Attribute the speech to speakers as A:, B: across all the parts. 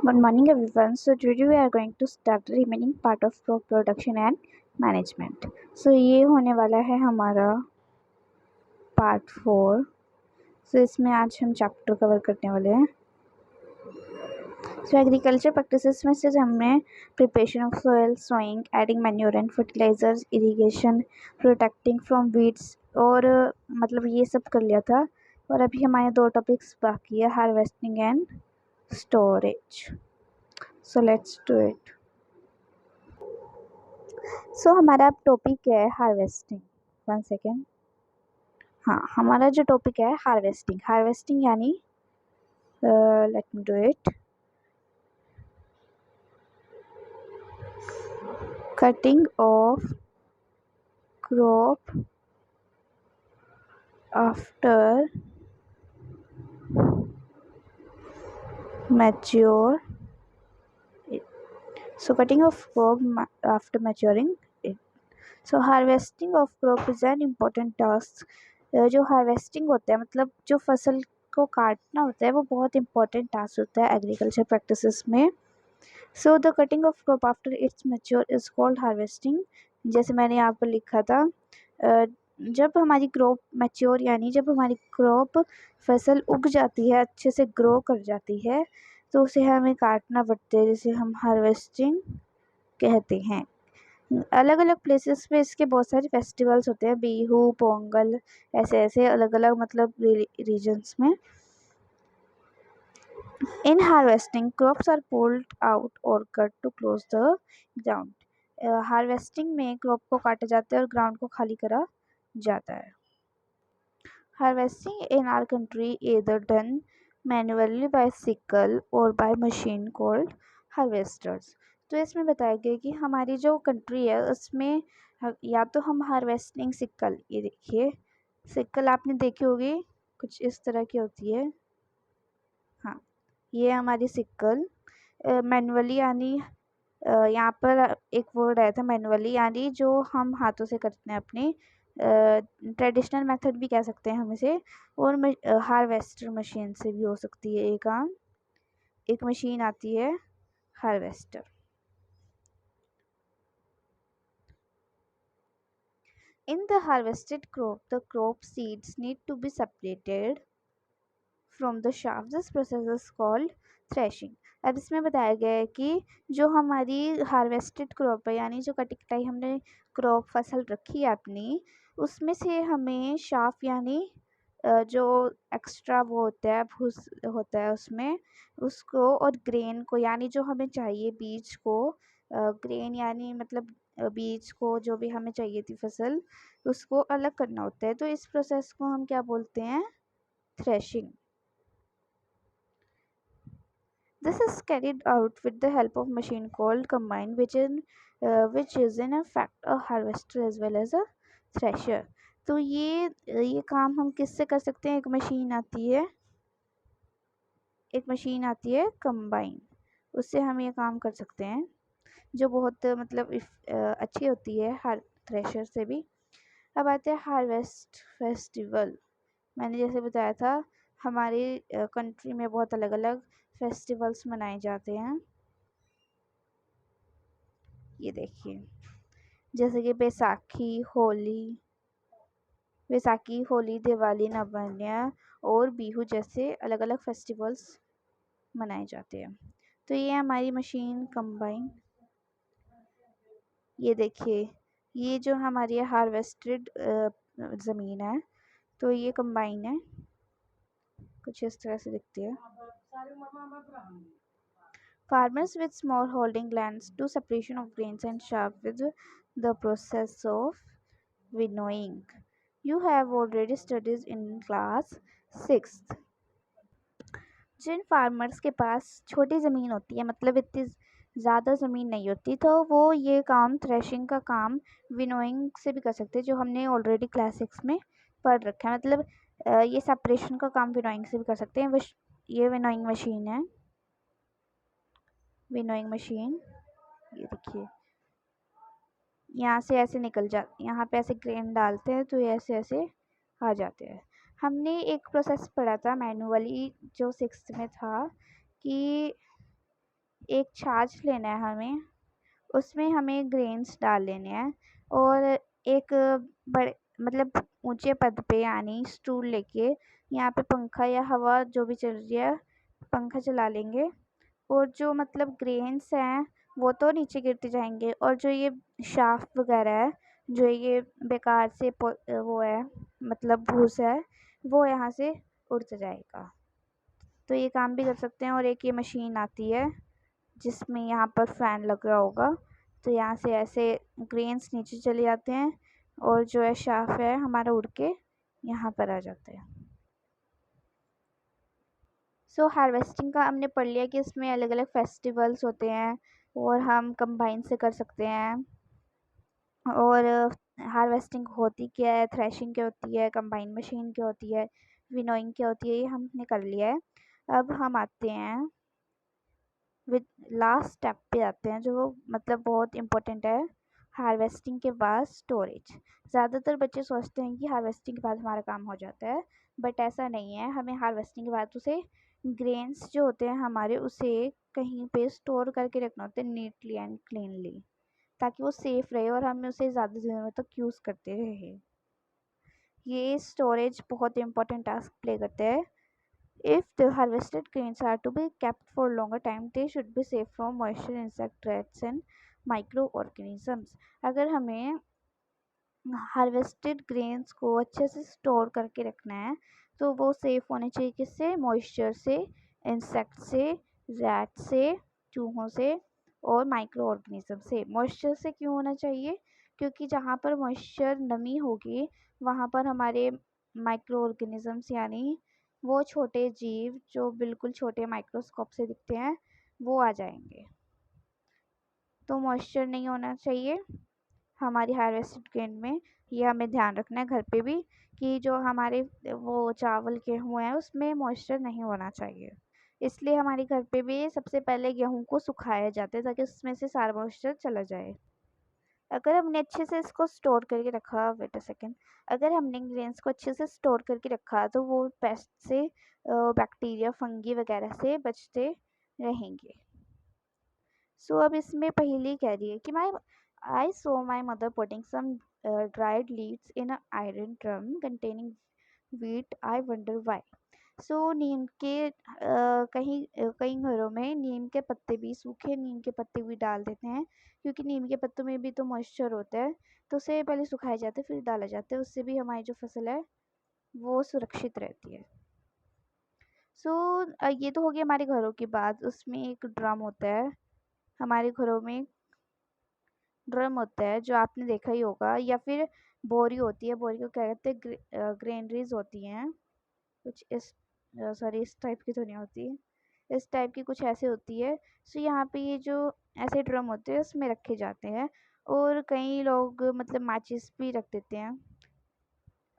A: Good morning, everyone. So today we are going to start the remaining part of crop production and management. So ये होने वाला है हमारा part 4. सो इसमें आज हम चैप्टर कवर करने वाले हैं. सो एग्रीकल्चर प्रैक्टिसेस में से हमने preparation of soil, sowing, adding manure and fertilisers, irrigation, protecting from weeds और मतलब ये सब कर लिया था. और अभी हमारे 2 टॉपिक्स बाकी है, harvesting and storage. So let's do it. So हमारा अब टॉपिक है हार्वेस्टिंग. 1 सेकेंड. हाँ, हमारा जो टॉपिक है हार्वेस्टिंग. हार्वेस्टिंग यानी let me do it. Cutting of crop after mature. So cutting of crop after maturing it. So harvesting of crop is an important task. जो harvesting होता है मतलब जो फसल को काटना होता है वो बहुत इंपॉर्टेंट टास्क होता है एग्रीकल्चर प्रैक्टिसेस में. So the cutting of crop after it's mature is called harvesting. जैसे मैंने यहाँ पर लिखा था, जब हमारी क्रॉप मैच्योर यानी जब हमारी क्रॉप फसल उग जाती है, अच्छे से ग्रो कर जाती है, तो उसे हमें काटना पड़ता है, जिसे हम हार्वेस्टिंग कहते हैं. अलग अलग प्लेसेस पे इसके बहुत सारे फेस्टिवल्स होते हैं, बिहू, पोंगल, ऐसे ऐसे अलग अलग मतलब रीजन्स में. In harvesting, crops are pulled out or cut to close the ground. Harvesting में क्रॉप को काटा जाता है और ग्राउंड को खाली करा जाता है. Harvesting in our country either done manually by sickle or by machine called harvesters. तो इसमें बताया गया कि हमारी जो कंट्री है उसमें या तो हम हार्वेस्टिंग सिक्कल, ये देखिए सिक्कल आपने देखी होगी, कुछ इस तरह की होती है. हाँ, ये हमारी सिक्कल. मैनुअली यानी यहाँ पर एक वर्ड आया था मैनुअली, यानी जो हम हाथों से करते हैं अपने. ट्रेडिशनल मेथड भी कह सकते हैं हम इसे. और हार्वेस्टर मशीन से भी हो सकती है ये काम. एक मशीन आती है harvester. In the harvested crop, the crop seeds need to be separated from the shaft. This process is called threshing. अब इसमें बताया गया है कि जो हमारी हार्वेस्टेड क्रॉप है यानी जो कटी कटाई हमने क्रॉप फसल रखी है अपनी, उसमें से हमें शाफ यानी जो एक्स्ट्रा वो होता है भूस होता है उसमें, उसको और ग्रेन को यानी जो हमें चाहिए बीज को, ग्रेन यानी मतलब बीज को जो भी हमें चाहिए थी फसल, उसको अलग करना होता है. तो इस प्रोसेस को हम क्या बोलते हैं? Threshing. This is carried out with the help of machine called combine, which is in effect a harvester as well as a thresher. तो ये काम हम किससे कर सकते हैं? एक मशीन आती है कंबाइन, उससे हम ये काम कर सकते हैं, जो बहुत मतलब अच्छी होती है हर थ्रेशर से भी. अब आते हैं हार्वेस्ट फेस्टिवल. मैंने जैसे बताया था हमारी कंट्री में बहुत अलग अलग फेस्टिवल्स मनाए जाते हैं. ये देखिए जैसे कि बैसाखी, होली, दिवाली, नववर्ष और बिहू जैसे अलग अलग फेस्टिवल्स मनाए जाते हैं. तो ये हमारी मशीन कंबाइन. ये देखिए ये जो हमारी हार्वेस्टेड ज़मीन है, तो ये कंबाइन है, कुछ इस तरह से दिखती है. Farmers with small holding lands do separation of grains and chaff with the process of winnowing. You have already studied in class 6th. जिन फार्मर्स के पास छोटी ज़मीन होती है, मतलब इतनी ज़्यादा ज़मीन नहीं होती, तो वो ये काम थ्रेशिंग का काम विनोइंग से भी कर सकते हैं, जो हमने ऑलरेडी क्लास 6 में पढ़ रखा है. मतलब ये सेपरेशन का काम विनोइंग से भी कर सकते हैं. ये विनोइंग मशीन है. विनोइंग मशीन ये देखिए यहाँ से ऐसे निकल जाते, यहाँ पे ऐसे ग्रेन डालते हैं तो ये ऐसे ऐसे आ जाते हैं. हमने एक प्रोसेस पढ़ा था मैनुअली जो 6th में था कि एक छाछ लेना है हमें, उसमें हमें ग्रेन्स डाल लेने हैं और एक बड़े मतलब ऊंचे पद पे यानी स्टूल लेके यहाँ पे पंखा या हवा जो भी चल रही है पंखा चला लेंगे और जो मतलब ग्रेन्स हैं वो तो नीचे गिरते जाएंगे और जो ये शाफ्ट वगैरह है जो ये बेकार से वो है मतलब भूस है वो यहाँ से उड़ता जाएगा। तो ये काम भी कर सकते हैं और एक ये मशीन आती है जिसमें यहाँ पर फैन लग रहा होगा तो यहाँ से ऐसे ग्रेन्स नीचे चले जाते हैं और जो है शाफ्ट है हमारा उड़ के यहाँ पर आ जाता है। सो हार्वेस्टिंग का हमने पढ़ लिया कि इसमें अलग अलग फेस्टिवल्स होते हैं और हम कंबाइन से कर सकते हैं। और हार्वेस्टिंग होती क्या है, थ्रेशिंग क्या होती है, कंबाइन मशीन क्या होती है, विनोइंग क्या होती है, ये हमने कर लिया है। अब हम आते हैं विद लास्ट स्टेप पे आते हैं जो मतलब बहुत इम्पोर्टेंट है हार्वेस्टिंग के बाद स्टोरेज। ज़्यादातर बच्चे सोचते हैं कि हार्वेस्टिंग के बाद हमारा काम हो जाता है बट ऐसा नहीं है। हमें हार्वेस्टिंग के बाद उसे ग्रेन्स जो होते हैं हमारे उसे कहीं पे स्टोर करके रखना होता है नीटली एंड क्लीनली ताकि वो सेफ रहे और हम उसे ज़्यादा दिनों तक यूज़ करते रहे। ये स्टोरेज बहुत इंपॉर्टेंट टास्क प्ले करते हैं। If the harvested grains are to be kept for longer time, they should be safe from moisture, insect, rats and microorganisms. अगर हमें हार्वेस्टेड ग्रेन्स को अच्छे से स्टोर करके रखना है तो वो सेफ होने चाहिए किससे, मॉइस्चर से, इंसेक्ट से, रैट से, चूहों से और माइक्रो ऑर्गेनिज्म से। मॉइस्चर से क्यों होना चाहिए, क्योंकि जहाँ पर मॉइस्चर नमी होगी वहाँ पर हमारे माइक्रो ऑर्गेनिजम्स यानी वो छोटे जीव जो बिल्कुल छोटे माइक्रोस्कोप से दिखते हैं वो आ जाएंगे। तो मॉइस्चर नहीं होना चाहिए हमारी हार्वेस्टेड ग्रेन में। ये हमें ध्यान रखना है घर पे भी कि जो हमारे वो चावल गेहूँ हैं उसमें मॉइस्चर नहीं होना चाहिए। इसलिए हमारे घर पे भी सबसे पहले गेहूँ को सुखाया जाता है ताकि उसमें से सारा मॉइस्चर चला जाए। अगर हमने अच्छे से इसको स्टोर करके रखा, वेट अ सेकेंड, अगर हमने ग्रेन्स को अच्छे से स्टोर करके रखा तो वो पेस्ट से, बैक्टीरिया, फंगी वगैरह से बचते रहेंगे। सो अब इसमें पहेली कह रही है कि I saw my mother putting some dried leaves in an iron drum containing wheat. I wonder why. सो नीम के कई घरों में नीम के पत्ते भी, सूखे नीम के पत्ते भी डाल देते हैं क्योंकि नीम के पत्तों में भी तो मॉइस्चर होता है। तो उसे पहले सुखाए जाते हैं फिर डाला जाता है, उससे भी हमारी जो फसल है वो सुरक्षित रहती है। सो ये तो हो गया हमारे घरों की बात। उसमें एक ड्रम होता है, हमारे घरों में ड्रम होता है जो आपने देखा ही होगा, या फिर बोरी होती है, बोरी को क्या कहते हैं, ग्रेनरीज होती हैं कुछ इस, सॉरी इस टाइप की तो नहीं होती, इस टाइप की कुछ ऐसे होती है। सो यहाँ पे ये जो ऐसे ड्रम होते हैं उसमें रखे जाते हैं और कई लोग मतलब माचिस भी रख देते हैं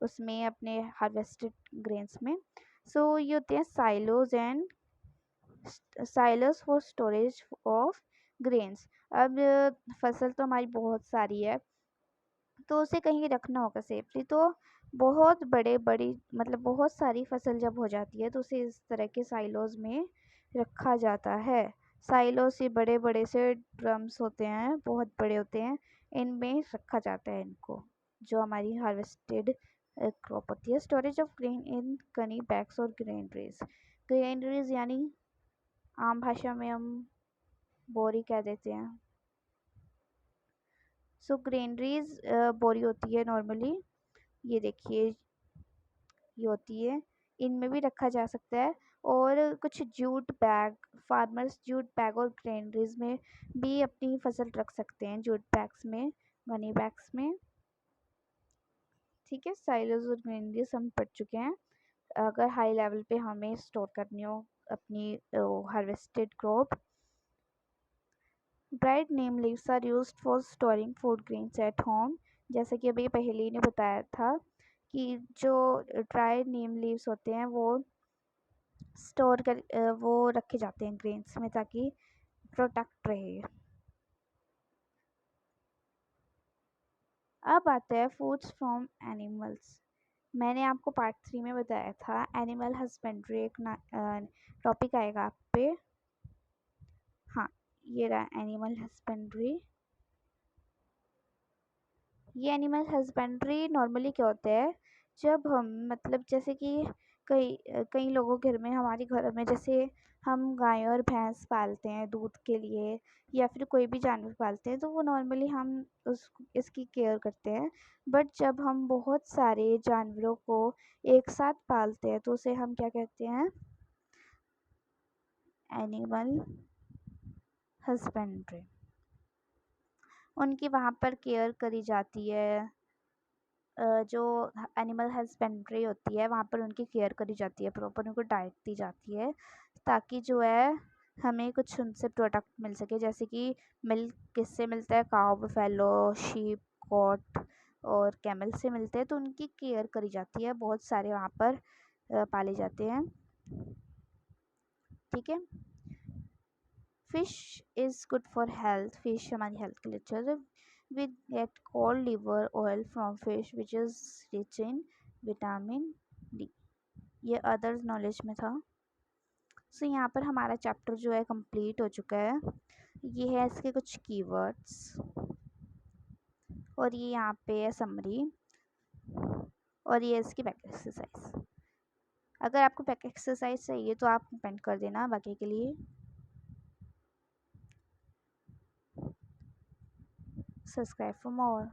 A: उसमें अपने हार्वेस्टेड ग्रेन्स में। सो ये होते हैं silos and silos for storage of grains. अब फसल तो हमारी बहुत सारी है तो उसे कहीं रखना होगा सेफली। तो बहुत बड़े बड़ी मतलब बहुत सारी फसल जब हो जाती है तो उसे इस तरह के साइलोज में रखा जाता है। साइलो से बड़े बड़े से ड्रम्स होते हैं, बहुत बड़े होते हैं, इनमें रखा जाता है इनको, जो हमारी हार्वेस्टेड क्रॉप होती है। स्टोरेज ऑफ ग्रेन इन कनी बैग्स और ग्रेनरीज। ग्रेनरीज यानी आम भाषा में हम बोरी कह देते हैं। सो ग्रेनरीज बोरी होती है नॉर्मली, ये देखिए ये होती है, इनमें भी रखा जा सकता है। और कुछ jute bag, farmers jute bag और ग्रेनरीज में भी अपनी फसल रख सकते हैं, जूट बैग्स में, मनी बैग्स में। ठीक है, साइलोज और ग्रेनरीज हम पढ़ चुके हैं। अगर हाई लेवल पे हमें स्टोर करनी हो अपनी harvested crop. Dried neem leaves are used for storing food grains at home. जैसे कि अभी पहले ने बताया था कि जो ड्राइड नीम लीव्स होते हैं वो स्टोर कर वो रखे जाते हैं ग्रेन्स में ताकि प्रोटेक्ट रहे। अब आता है फूड्स फ्रॉम एनिमल्स। मैंने आपको पार्ट 3 में बताया था एनिमल हस्बेंड्री एक टॉपिक आएगा आप पे। हाँ, ये रहा एनिमल हस्बेंड्री। ये एनिमल हस्बेंड्री नॉर्मली क्या होता है, जब हम मतलब जैसे कि कई कई लोगों के घर में, हमारे घर में जैसे हम गाय और भैंस पालते हैं दूध के लिए, या फिर कोई भी जानवर पालते हैं, तो वो नॉर्मली हम उस इसकी केयर करते हैं। बट जब हम बहुत सारे जानवरों को एक साथ पालते हैं तो उसे हम क्या कहते हैं, एनिमल हस्बेंड्री। उनकी वहाँ पर केयर करी जाती है, जो एनिमल हस्बेंड्री होती है वहाँ पर उनकी केयर करी जाती है, प्रॉपर उनको डाइट दी जाती है, ताकि जो है हमें कुछ उनसे प्रोडक्ट मिल सके। जैसे कि मिल्क किससे मिलता है, काउ, बफेलो, शीप, गोट और कैमल से मिलते हैं, तो उनकी केयर करी जाती है। बहुत सारे वहाँ पर पाले जाते हैं, ठीक है। Fish is good for health. Fish हमारी हेल्थ के लिए अच्छा है। We get called liver oil from fish which is rich in vitamin D. ये अदर्स नॉलेज में था। सो यहाँ पर हमारा चैप्टर जो है कंप्लीट हो चुका है। ये है इसके कुछ कीवर्ड्स, और ये यहाँ पे है समरी, और ये इसकी बैक एक्सरसाइज। अगर आपको बैक एक्सरसाइज चाहिए तो आप कमेंट कर देना, बाकी के लिए सब्सक्राइब फॉर मोर।